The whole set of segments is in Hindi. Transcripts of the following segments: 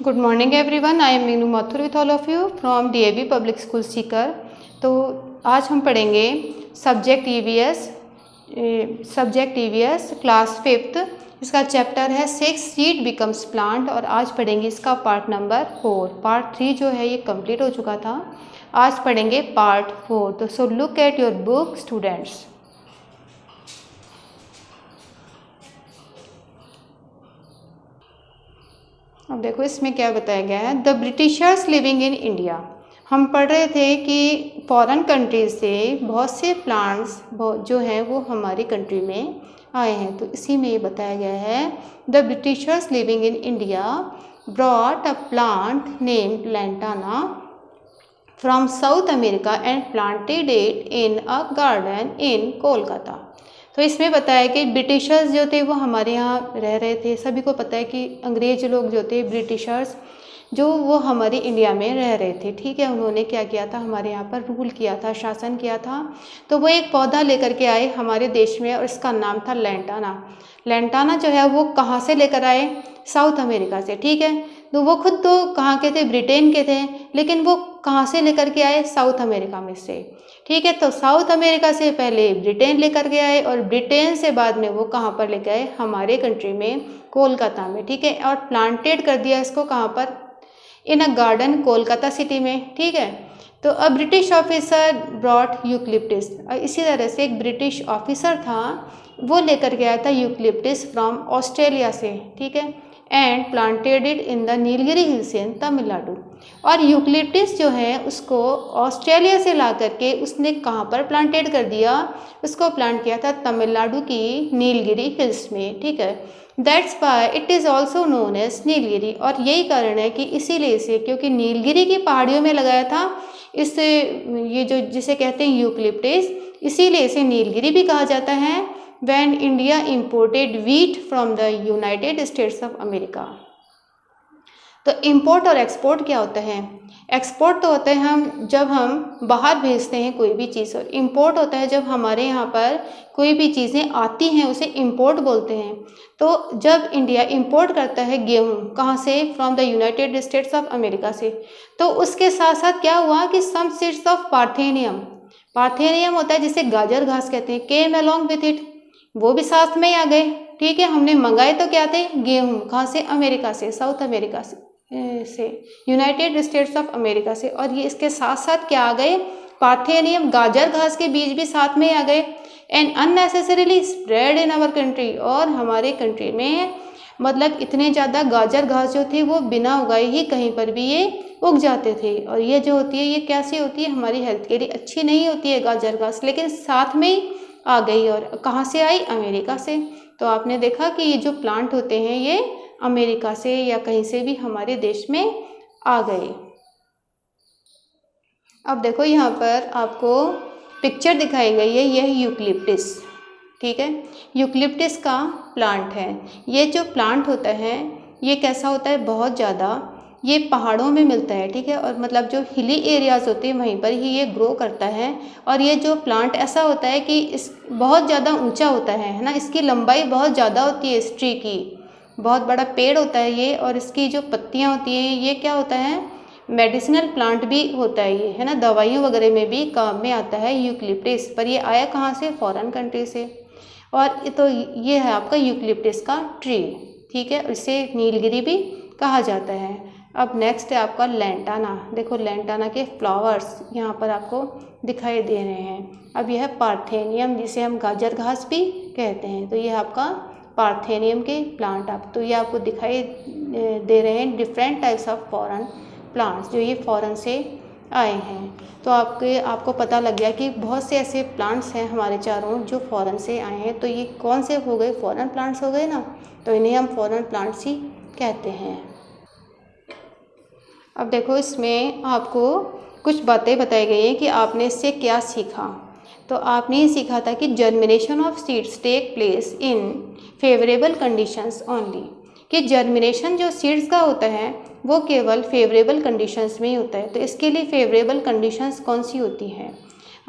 Good morning everyone, I am Meenu Mathur with all of you from DAV public school Sikar. तो आज हम पढ़ेंगे सब्जेक्ट ईवीएस क्लास 5th। इसका चैप्टर है 6 सीड बिकम्स प्लांट और आज पढ़ेंगे इसका पार्ट नंबर 4। पार्ट 3 जो है ये कंप्लीट हो चुका था, आज पढ़ेंगे पार्ट 4। तो so look at your book students. अब देखो इसमें क्या बताया गया है। The Britishers living in India. हम पढ़ रहे थे कि फॉरेन कंट्रीज से बहुत से प्लांट्स जो हैं वो हमारी कंट्री में आए हैं। तो इसी में ये बताया गया है the Britishers living in India brought a plant named lantana from south America and planted it in a garden इन कोलकाता। तो इसमें बताया कि ब्रिटिशर्स जो थे वो हमारे यहाँ रह रहे थे। सभी को पता है कि अंग्रेज लोग जो थे ब्रिटिशर्स जो वो हमारे इंडिया में रह रहे थे, ठीक है। उन्होंने क्या किया था, हमारे यहाँ पर रूल किया था, शासन किया था। तो वो एक पौधा लेकर के आए हमारे देश में और इसका नाम था लैंटाना। लैंटाना जो है वो कहाँ से लेकर आए, साउथ अमेरिका से, ठीक है। तो वो खुद तो कहाँ के थे, ब्रिटेन के थे, लेकिन वो कहाँ से लेकर के आए, साउथ अमेरिका में से, ठीक है। तो साउथ अमेरिका से पहले ब्रिटेन लेकर के आए और ब्रिटेन से बाद में वो कहाँ पर लेकर आए, हमारे कंट्री में कोलकाता में, ठीक है। और प्लांटेड कर दिया इसको कहाँ पर, इन अ गार्डन कोलकाता सिटी में, ठीक है। तो a British officer brought eucalyptus. इसी तरह से एक ब्रिटिश ऑफिसर था, वो लेकर के आया था यूकलिप्टिस फ्रॉम ऑस्ट्रेलिया से, ठीक है, and planted it in the Nilgiri hills in Tamil Nadu. और यूकलिप्टिस जो है उसको ऑस्ट्रेलिया से ला करके उसने कहाँ पर प्लांटेड कर दिया, उसको प्लांट किया था तमिलनाडु की नीलगिरी हिल्स में, ठीक है। That's why it is also known as Nilgiri. और यही कारण है कि इसीलिए इसे, क्योंकि नीलगिरी की पहाड़ियों में लगाया था इस ये जो जिसे कहते हैं यूकलिप्टिस, इसीलिए इसे नीलगिरी भी कहा जाता है। When India imported wheat from the United States of America. तो इंपोर्ट और एक्सपोर्ट क्या होता है, एक्सपोर्ट तो होता है जब हम बाहर भेजते हैं कोई भी चीज़, और इंपोर्ट होता है जब हमारे यहाँ पर कोई भी चीज़ें आती हैं, उसे इंपोर्ट बोलते हैं। तो जब इंडिया इंपोर्ट करता है गेहूँ, कहाँ से, from the United States of America से, तो उसके साथ साथ क्या हुआ कि some seeds of parthenium, parthenium होता है जिसे गाजर घास कहते हैं, केम अलोंग विथ इट, वो भी साथ में ही आ गए, ठीक है। हमने मंगाए तो क्या थे, गेहूँ, कहाँ से, अमेरिका से, साउथ अमेरिका से यूनाइटेड स्टेट्स ऑफ अमेरिका से। और ये इसके साथ साथ क्या आ गए, पार्थेनियम, गाजर घास के बीज भी साथ में आ गए। And unnecessarily spread in our country, और हमारे कंट्री में मतलब इतने ज़्यादा गाजर घास जो थे वो बिना उगाए ही कहीं पर भी ये उग जाते थे। और ये जो होती है ये कैसी होती है, हमारी हेल्थ के लिए अच्छी नहीं होती है गाजर घास, लेकिन साथ में ही आ गई। और कहाँ से आई, अमेरिका से। तो आपने देखा कि ये जो प्लांट होते हैं ये अमेरिका से या कहीं से भी हमारे देश में आ गए। अब देखो यहाँ पर आपको पिक्चर दिखाई गई है, यह यूकलिप्टिस, ठीक है, यूकलिप्टिस का प्लांट है। ये जो प्लांट होता है ये कैसा होता है, बहुत ज़्यादा ये पहाड़ों में मिलता है, ठीक है। और मतलब जो हिली एरियाज़ होते हैं वहीं पर ही ये ग्रो करता है। और ये जो प्लांट ऐसा होता है कि इस बहुत ज़्यादा ऊंचा होता है ना, इसकी लंबाई बहुत ज़्यादा होती है, इस ट्री की बहुत बड़ा पेड़ होता है ये। और इसकी जो पत्तियाँ होती हैं ये क्या होता है, मेडिसिनल प्लांट भी होता है ये, है ना, दवाइयों वगैरह में भी काम में आता है यूकलिप्टिस। पर ये आया कहाँ से, फॉरेन कंट्री से। और तो ये है आपका यूकलिप्टिस का ट्री, ठीक है, इसे नीलगिरी भी कहा जाता है। अब नेक्स्ट है आपका लैंटाना। देखो लैंटाना के फ्लावर्स यहाँ पर आपको दिखाई दे रहे हैं। अब यह पार्थेनियम, जिसे हम गाजर घास भी कहते हैं, तो यह आपका पार्थेनियम के प्लांट। आप तो ये आपको दिखाई दे रहे हैं different types of foreign plants जो ये फॉरेन से आए हैं। तो आपको पता लग गया कि बहुत से ऐसे प्लांट्स हैं हमारे चारों जो फॉरेन से आए हैं। तो ये कौन से हो गए, फॉरेन प्लांट्स हो गए ना, तो इन्हें हम फॉरेन प्लांट्स ही कहते हैं। अब देखो इसमें आपको कुछ बातें बताई गई हैं कि आपने इससे क्या सीखा। तो आपने ये सीखा था कि germination of seeds take place in favourable conditions only, कि जर्मिनेशन जो सीड्स का होता है वो केवल फेवरेबल कंडीशंस में ही होता है। तो इसके लिए फेवरेबल कंडीशंस कौन सी होती हैं,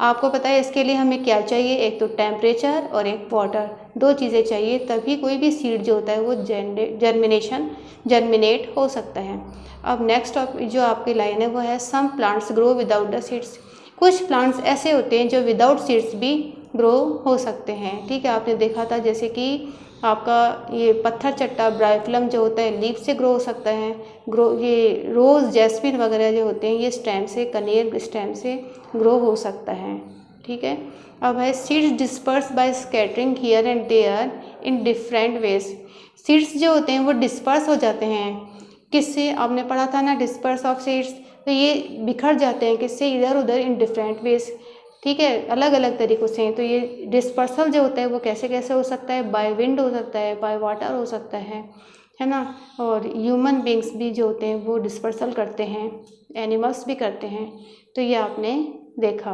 आपको पता है इसके लिए हमें क्या चाहिए, एक तो टेम्परेचर और एक वाटर, 2 चीज़ें चाहिए, तभी कोई भी सीड जो होता है वो जर्मिनेट हो सकता है। अब नेक्स्ट जो आपकी लाइन है वो है some plants grow without the seeds. कुछ प्लांट्स ऐसे होते हैं जो विदाउट सीड्स भी ग्रो हो सकते हैं, ठीक है। आपने देखा था जैसे कि आपका ये पत्थर चट्टा ब्राइफलम जो होता है लीफ से ग्रो हो सकता है, ये रोज़ जैस्मिन वगैरह जो होते हैं ये स्टेम से, कनेर स्टेम से ग्रो हो सकता है, ठीक है। अब है seeds disperse by scattering here and there in different ways. Seeds जो होते हैं वो डिस्पर्स हो जाते हैं, किससे, आपने पढ़ा था ना डिस्पर्स ऑफ सीड्स, तो ये बिखर जाते हैं किससे, इधर उधर इन डिफरेंट वेज, ठीक है, अलग अलग तरीक़ों से। तो ये डिस्पर्सल जो होता है वो कैसे कैसे हो सकता है, बाय विंड हो सकता है, बाय वाटर हो सकता है ना। और ह्यूमन बींग्स भी जो होते हैं वो डिस्पर्सल करते हैं, एनिमल्स भी करते हैं, तो ये आपने देखा।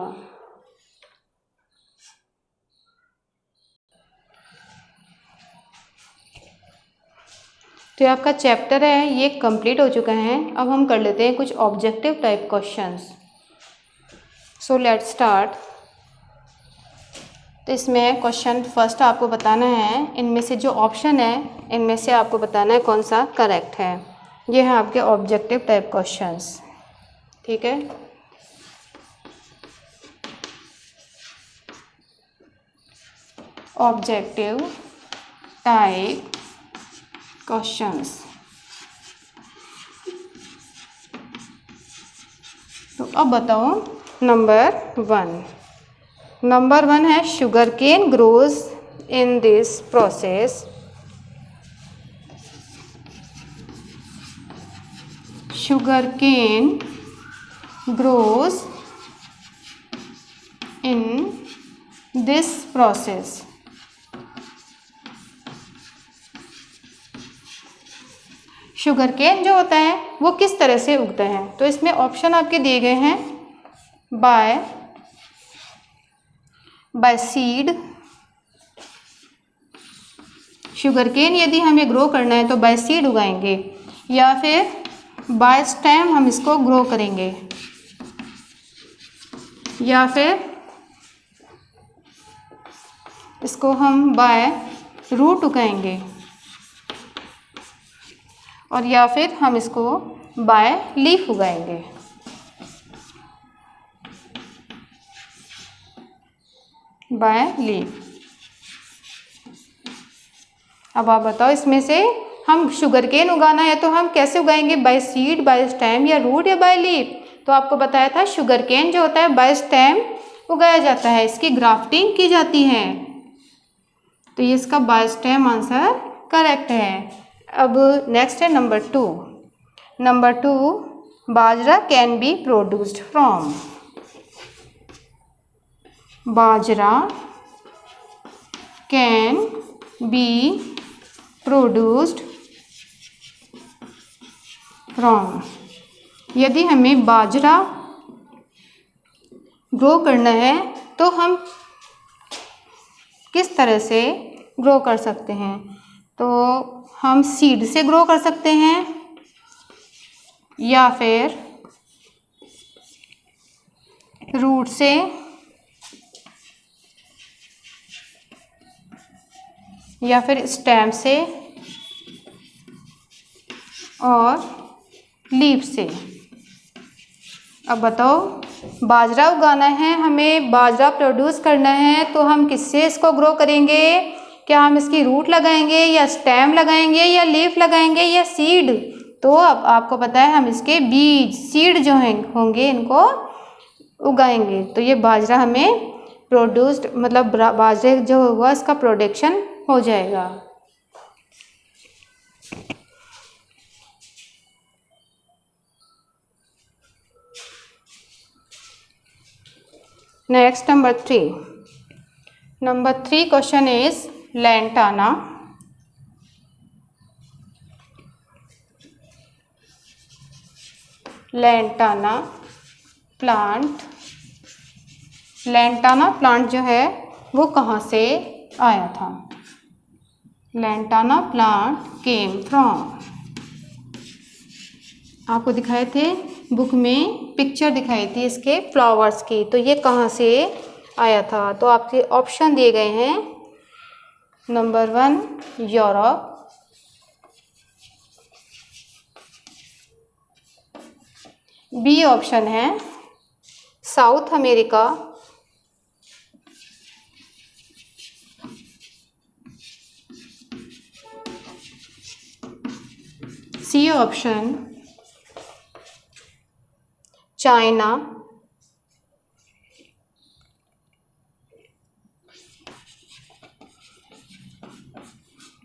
तो ये आपका चैप्टर है ये कंप्लीट हो चुका है। अब हम कर लेते हैं कुछ objective type questions. So let's start. तो इसमें क्वेश्चन फर्स्ट आपको बताना है, इनमें से जो ऑप्शन है इनमें से आपको बताना है कौन सा करेक्ट है। ये है आपके ऑब्जेक्टिव टाइप क्वेश्चंस, ठीक है। Objective type questions. तो अब बताओ नंबर वन है sugar cane grows in this process. Sugar cane grows in this process. Sugar cane जो होता है वो किस तरह से उगता है, तो इसमें ऑप्शन आपके दिए गए हैं बाय सीड। शुगर केन यदि हमें ग्रो करना है तो बाय सीड उगाएंगे, या फिर बाय स्टेम हम इसको ग्रो करेंगे, या फिर इसको हम बाय रूट उगाएंगे, और या फिर हम इसको बाय लीफ उगाएंगे। By leaf. अब आप बताओ इसमें से हम शुगर केन उगाना है तो हम कैसे उगाएंगे, बाय सीड, बाय स्टेम, या रूट, या बाय लीफ। तो आपको बताया था शुगर केन जो होता है बाय स्टेम उगाया जाता है, इसकी ग्राफ्टिंग की जाती है, तो ये इसका बाय स्टेम आंसर करेक्ट है। अब नेक्स्ट है number two bajra can be produced from. Bajra can be produced from. यदि हमें बाजरा ग्रो करना है तो हम किस तरह से ग्रो कर सकते हैं, तो हम सीड से ग्रो कर सकते हैं, या फिर रूट से, या फिर स्टेम से, और लीफ से। अब बताओ बाजरा उगाना है, हमें बाजरा प्रोड्यूस करना है, तो हम किससे इसको ग्रो करेंगे, क्या हम इसकी रूट लगाएंगे, या स्टेम लगाएंगे, या लीफ लगाएंगे, या सीड। तो अब आपको पता है हम इसके बीज, सीड जो हैं होंगे इनको उगाएंगे, तो ये बाजरा हमें प्रोड्यूस्ड, मतलब बाजरे जो हुआ इसका प्रोडक्शन हो जाएगा। Next number three question is lantana. Lantana plant जो है वो कहाँ से आया था। लैंटाना प्लांट केम फ्रॉम, आपको दिखाए थे बुक में पिक्चर दिखाई थी इसके फ्लावर्स की, तो ये कहाँ से आया था? तो आपके ऑप्शन दिए गए हैं, नंबर 1 यूरोप, बी ऑप्शन है South America, C option China,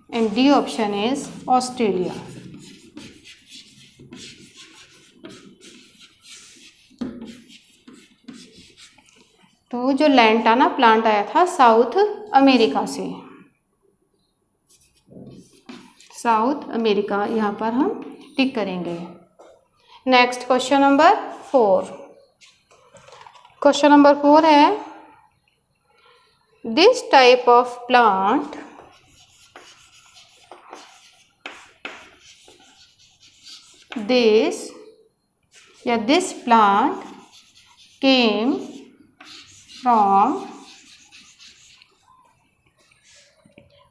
and D option is Australia. तो जो लैंटाना प्लांट आया था साउथ अमेरिका से, साउथ अमेरिका, यहाँ पर हम टिक करेंगे। Next question number 4। Question number 4 है, this type of plant this plant came from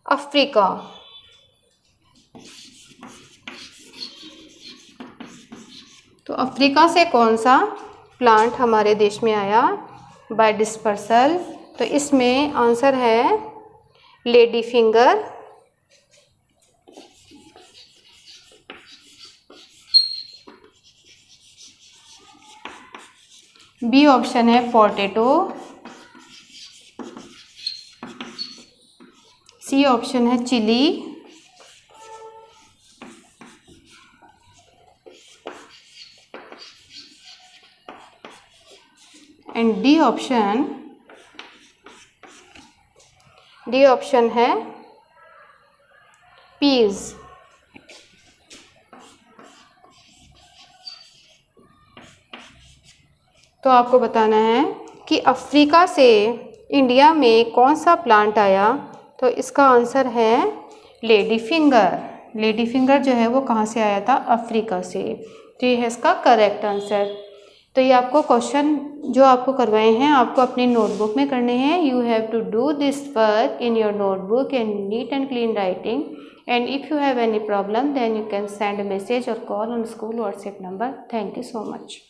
Africa. तो अफ्रीका से कौन सा प्लांट हमारे देश में आया बाय डिस्पर्सल? तो इसमें आंसर है लेडी फिंगर, बी ऑप्शन है पोटैटो, सी ऑप्शन है चिली, एंड डी ऑप्शन है पीज। तो आपको बताना है कि अफ्रीका से इंडिया में कौन सा प्लांट आया, तो इसका आंसर है लेडी फिंगर। लेडी फिंगर जो है वो कहाँ से आया था? अफ्रीका से। तो ये है इसका करेक्ट आंसर। तो ये आपको क्वेश्चन जो आपको करवाए हैं आपको अपनी नोटबुक में करने हैं। You have to do this work in your notebook and neat and clean writing, and if you have any problem then you can send a message or call on school WhatsApp number. Thank you so much.